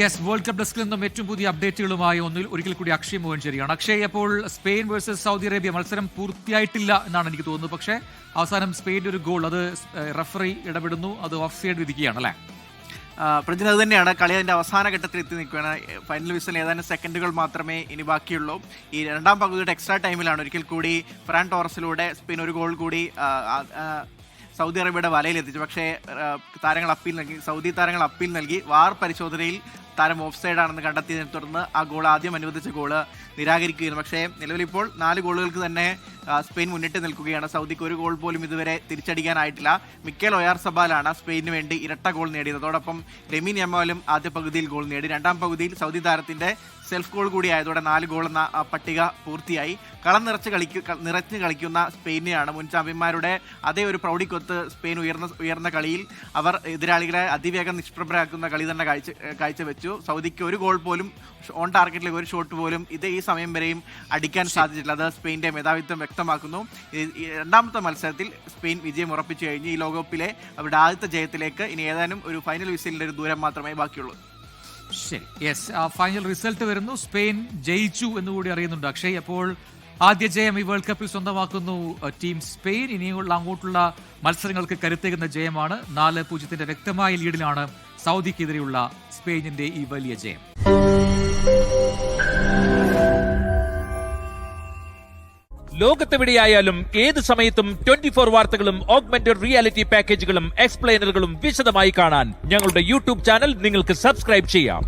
Yes, world cup ഡെസ്കിൽ നിന്നും ഏറ്റവും പുതിയ അപ്ഡേറ്റുകളുമായി ഒരിക്കൽ കൂടി അക്ഷയ് മോഹൻ ശരിയാണ്. അക്ഷയ്, അപ്പോൾ സ്പെയിൻ വേഴ്സസ് സൗദി അറേബ്യ മത്സരം പൂർത്തിയായിട്ടില്ല എന്നാണ് എനിക്ക് തോന്നുന്നത്. പക്ഷേ അവസാനം സ്പെയിൻ്റെ ഒരു ഗോൾ അത് റഫറി ഇടപെടുന്നു, അത് ഓഫ് സൈഡ് വിധിക്കുകയാണ് അല്ലേ? പ്രജിന് അത് തന്നെയാണ്. കളി അതിൻ്റെ അവസാന ഘട്ടത്തിൽ എത്തി നിൽക്കുകയാണ്. ഫൈനൽ വിസിൽ ഏതാനും സെക്കൻഡുകൾ മാത്രമേ ഇനി ബാക്കിയുള്ളൂ. ഈ രണ്ടാം പകുതിയുടെ എക്സ്ട്രാ ടൈമിലാണ് ഒരിക്കൽ കൂടി ഫെറാൻ ടോറസിലൂടെ സ്പെയിൻ ഒരു ഗോൾ കൂടി സൗദി അറേബ്യയുടെ വലയിലെത്തിച്ചു. പക്ഷേ സൗദി താരങ്ങൾ അപ്പീൽ നൽകി. വാർ പരിശോധനയിൽ താരം ഓഫ് സൈഡാണെന്ന് കണ്ടെത്തിയതിനെ തുടർന്ന് ആ ഗോൾ ആദ്യം അനുവദിച്ച ഗോള് നിരാകരിക്കുകയായിരുന്നു. പക്ഷേ നിലവിലിപ്പോൾ 4 ഗോളുകൾക്ക് തന്നെ സ്പെയിൻ മുന്നിട്ട് നിൽക്കുകയാണ്. സൗദിക്ക് ഒരു ഗോൾ പോലും ഇതുവരെ തിരിച്ചടിക്കാനായിട്ടില്ല. മിക്കേൽ ഒയാർസബാലാണ് സ്പെയിനിന് വേണ്ടി ഇരട്ട ഗോൾ നേടിയത്. അതോടൊപ്പം ലെമിൻ യമാലും ആദ്യ പകുതിയിൽ ഗോൾ നേടി. രണ്ടാം പകുതിയിൽ സൗദി താരത്തിന്റെ സെൽഫ് ഗോൾ കൂടി ആയതോടെ 4 ഗോൾ എന്ന പട്ടിക പൂർത്തിയായി. കളം നിറച്ച് കളിക്കുന്ന സ്പെയിനെയാണ് മുൻ ചാമ്പ്യന്മാരുടെ അതേ ഒരു പ്രൗഢിക്കൊത്ത് സ്പെയിൻ ഉയർന്ന കളിയിൽ അവർ എതിരാളികളെ അതിവേഗം നിഷ്പ്രഭരാക്കുന്ന കളി തന്നെ കാഴ്ചവെച്ചു. സൗദിക്ക് ഒരു ഗോൾ പോലും ഓൺ ടാർഗറ്റിലേക്ക് ഒരു ഷോട്ട് പോലും ഈ സമയം വരെയും അടിക്കാൻ സാധിച്ചിട്ടില്ല. അത് സ്പെയിന്റെ മേധാവിത്വം വ്യക്തമാക്കുന്നു. രണ്ടാമത്തെ മത്സരത്തിൽ സ്പെയിൻ വിജയം ഉറപ്പിച്ചു കഴിഞ്ഞു. ഈ ലോകകപ്പിലെ അവരുടെ ആദ്യത്തെ ജയത്തിലേക്ക് ഇനി ഏതാനും ഒരു ഫൈനൽ വിസിലിന്റെ ഒരു ദൂരം മാത്രമേ ബാക്കിയുള്ളൂ. ശരി, യെസ്, ഫൈനൽ റിസൾട്ട് വരുന്നു. സ്പെയിൻ ജയിച്ചു എന്നുകൂടി അറിയുന്നുണ്ട് അക്ഷയ്. അപ്പോൾ ആദ്യ ജയം ഈ വേൾഡ് കപ്പിൽ സ്വന്തമാക്കുന്നു ടീം സ്പെയിൻ. ഇനിയുള്ള അങ്ങോട്ടുള്ള മത്സരങ്ങൾക്ക് കരുത്തേകുന്ന ജയമാണ്. 4-0 വ്യക്തമായ ലീഡിലാണ് സൗദിക്കെതിരെയുള്ള സ്പെയിനിന്റെ ഈ വലിയ ജയം. ലോകത്തെവിടെയായാലും ഏത് സമയത്തും 24 വാർത്തകളും ഓഗ്മെന്റഡ് റിയാലിറ്റി പാക്കേജുകളും എക്സ്പ്ലെയിനറുകളും വിശദമായി കാണാൻ ഞങ്ങളുടെ യൂട്യൂബ് ചാനൽ നിങ്ങൾക്ക് സബ്സ്ക്രൈബ് ചെയ്യാം.